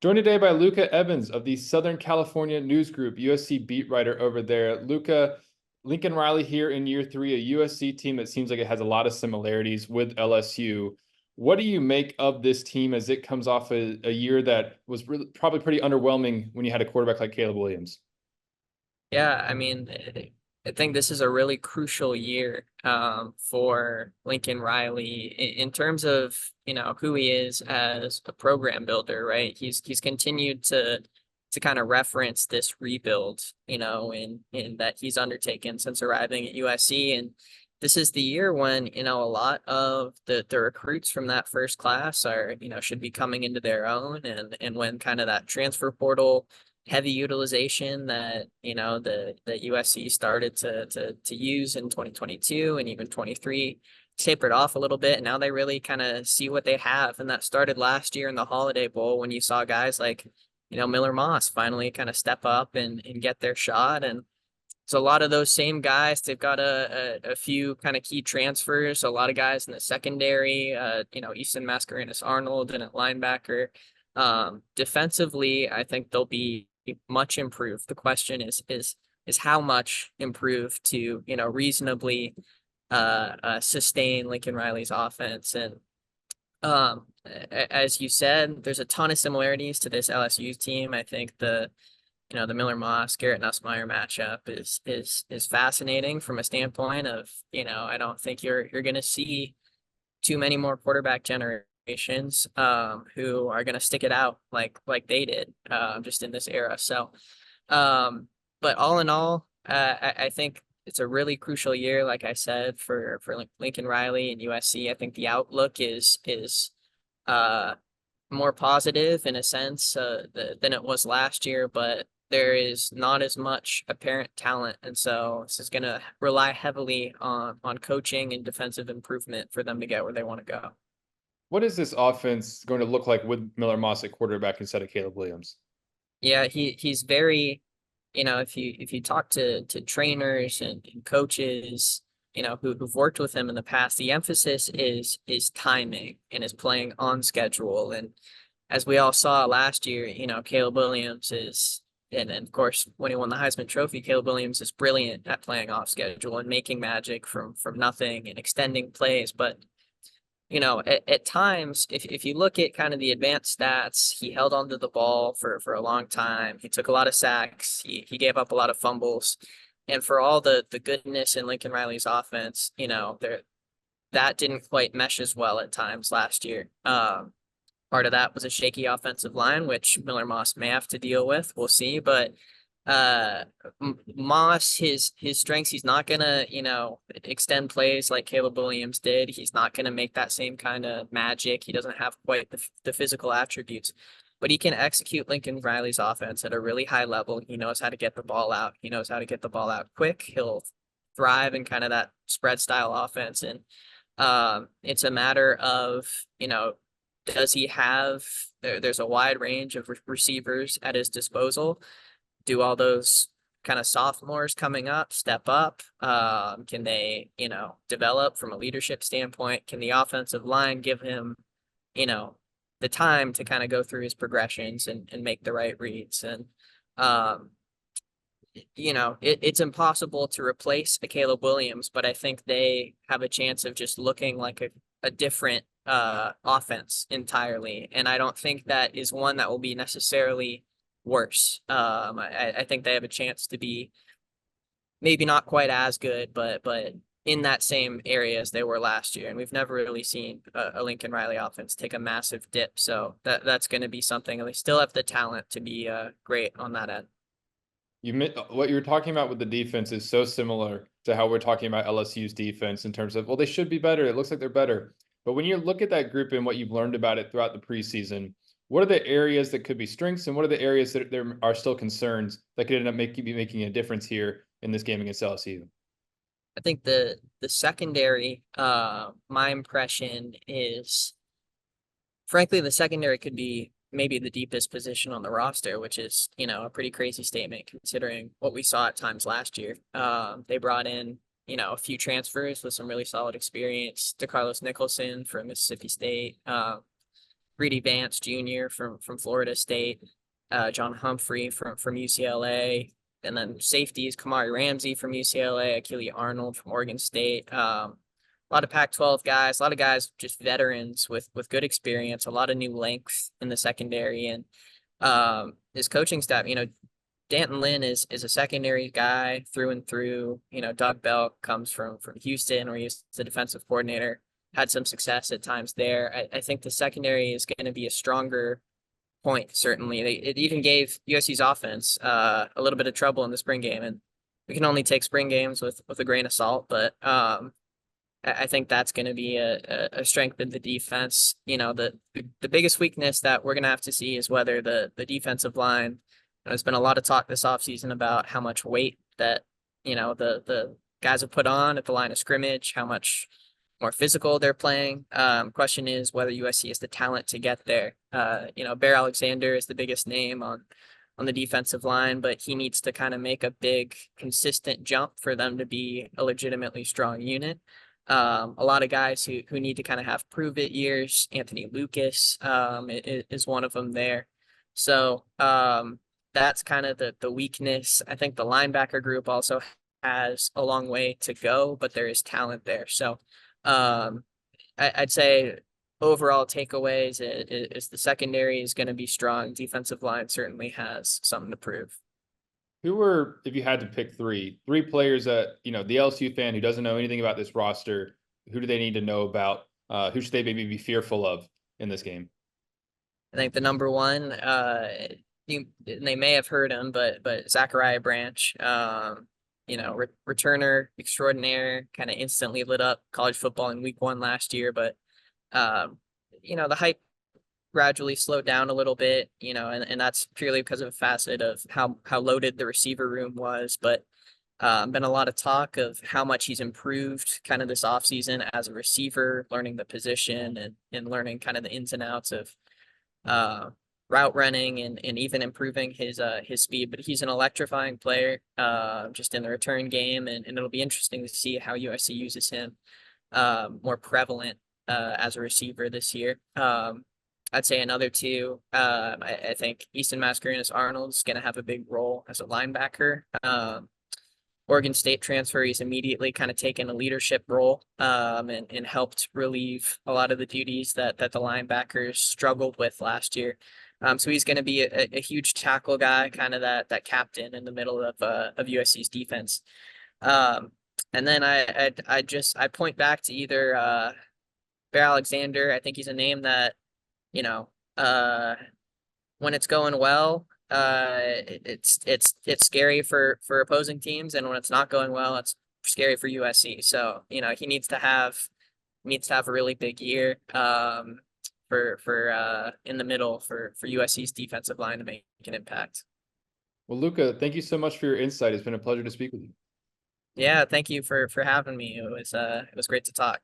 Joined today by Luca Evans of the Southern California News Group, USC beat writer over there. Luca, Lincoln Riley here in year three, a USC team that seems like it has a lot of similarities with LSU. What do you make of this team as it comes off a year that was really, probably pretty underwhelming when you had a quarterback like Caleb Williams? Yeah, I mean, I think this is a really crucial year for Lincoln Riley in terms of, who he is as a program builder, right? He's continued to kind of reference this rebuild, in that he's undertaken since arriving at USC. And this is the year when, a lot of the recruits from that first class are, should be coming into their own, and when kind of that transfer portal heavy utilization that the USC started to use in 2022 and even 23 tapered off a little bit, and now they really kind of see what they have. And that started last year in the Holiday Bowl when you saw guys like Miller Moss finally kind of step up and get their shot. And so a lot of those same guys, they've got a few kind of key transfers, a lot of guys in the secondary, Easton Mascarenas Arnold and at linebacker. Defensively, I think they'll be much improved. The question is how much improved to reasonably sustain Lincoln Riley's offense. And as you said, there's a ton of similarities to this LSU team. I think the Miller Moss Garrett Nussmeier matchup is fascinating from a standpoint of I don't think you're going to see too many more quarterback generations who are going to stick it out like they did just in this era. So, but all in all, I think it's a really crucial year, like I said, for Lincoln Riley and USC. I think the outlook is uh, more positive in a sense than it was last year, but there is not as much apparent talent. And so this is going to rely heavily on coaching and defensive improvement for them to get where they want to go. What is this offense going to look like with Miller Moss at quarterback instead of Caleb Williams? Yeah, he's very, if you talk to trainers and coaches, who've worked with him in the past, the emphasis is timing and is playing on schedule. And as we all saw last year, Caleb Williams is, and of course, when he won the Heisman Trophy, Caleb Williams is brilliant at playing off schedule and making magic from nothing and extending plays. But at times, if you look at kind of the advanced stats, he held onto the ball for a long time. He took a lot of sacks. He gave up a lot of fumbles. And for all the goodness in Lincoln Riley's offense, that didn't quite mesh as well at times last year. Part of that was a shaky offensive line, which Miller Moss may have to deal with. We'll see. But Moss, his strengths, he's not gonna, extend plays like Caleb Williams did. He's not gonna make that same kind of magic. He doesn't have quite the physical attributes, but he can execute Lincoln Riley's offense at a really high level. He knows how to get the ball out. He knows how to get the ball out quick. He'll thrive in kind of that spread style offense. And it's a matter of, does he have, there's a wide range of receivers at his disposal. Do all those kind of sophomores coming up step up? Can they, develop from a leadership standpoint? Can the offensive line give him, the time to kind of go through his progressions and make the right reads? And, it's impossible to replace a Caleb Williams, but I think they have a chance of just looking like a different offense entirely. And I don't think that is one that will be necessarily worse. I think they have a chance to be maybe not quite as good, but in that same area as they were last year. And we've never really seen a Lincoln Riley offense take a massive dip. So that's going to be something. And they still have the talent to be great on that end. What you're talking about with the defense is so similar to how we're talking about LSU's defense in terms of, well, they should be better. It looks like they're better. But when you look at that group and what you've learned about it throughout the preseason, what are the areas that could be strengths and what are the areas that there are still concerns that could end up making a difference here in this game against LSU? I think the secondary, my impression is, frankly, the secondary could be maybe the deepest position on the roster, which is, a pretty crazy statement considering what we saw at times last year. They brought in, a few transfers with some really solid experience. DeCarlos Nicholson from Mississippi State. Reedy Vance Jr. from Florida State, John Humphrey from UCLA, and then safeties Kamari Ramsey from UCLA, Akili Arnold from Oregon State. A lot of Pac-12 guys, a lot of guys just veterans with good experience, a lot of new length in the secondary, and his coaching staff. Danton Lynn is a secondary guy through and through. Doug Bell comes from Houston, where he was the defensive coordinator, had some success at times there. I think the secondary is going to be a stronger point, certainly. It even gave USC's offense a little bit of trouble in the spring game, and we can only take spring games with a grain of salt, but I think that's going to be a strength of the defense. The biggest weakness that we're going to have to see is whether the defensive line. There's been a lot of talk this offseason about how much weight that the guys have put on at the line of scrimmage, how much more physical they're playing. Question is whether USC has the talent to get there. Bear Alexander is the biggest name on the defensive line, but he needs to kind of make a big, consistent jump for them to be a legitimately strong unit. A lot of guys who need to kind of have prove it years. Anthony Lucas is one of them there. So that's kind of the weakness. I think the linebacker group also has a long way to go, but there is talent there. So I'd say overall takeaways is the secondary is going to be strong. Defensive line certainly has something to prove. Who were, if you had to pick three players that, the LSU fan who doesn't know anything about this roster, who do they need to know about? Who should they maybe be fearful of in this game? I think the number one, they may have heard him, but Zachariah Branch, returner extraordinaire, kind of instantly lit up college football in week 1 last year, but the hype gradually slowed down a little bit, and that's purely because of a facet of how loaded the receiver room was. But been a lot of talk of how much he's improved kind of this offseason as a receiver, learning the position and learning kind of the ins and outs of route running and even improving his speed. But he's an electrifying player just in the return game, and it'll be interesting to see how USC uses him more prevalent as a receiver this year. I'd say another two. I think Easton Mascarenas Arnold is going to have a big role as a linebacker. Oregon State transfer, he's immediately kind of taken a leadership role and helped relieve a lot of the duties that the linebackers struggled with last year. So he's going to be a huge tackle guy, kind of that captain in the middle of USC's defense. And then I point back to either Bear Alexander. I think he's a name that, when it's going well, it's scary for opposing teams, and when it's not going well, it's scary for USC. So he needs to have a really big year for in the middle for USC's defensive line to make an impact. Well, Luca, thank you so much for your insight. It's been a pleasure to speak with you. Yeah, thank you for having me. It was great to talk.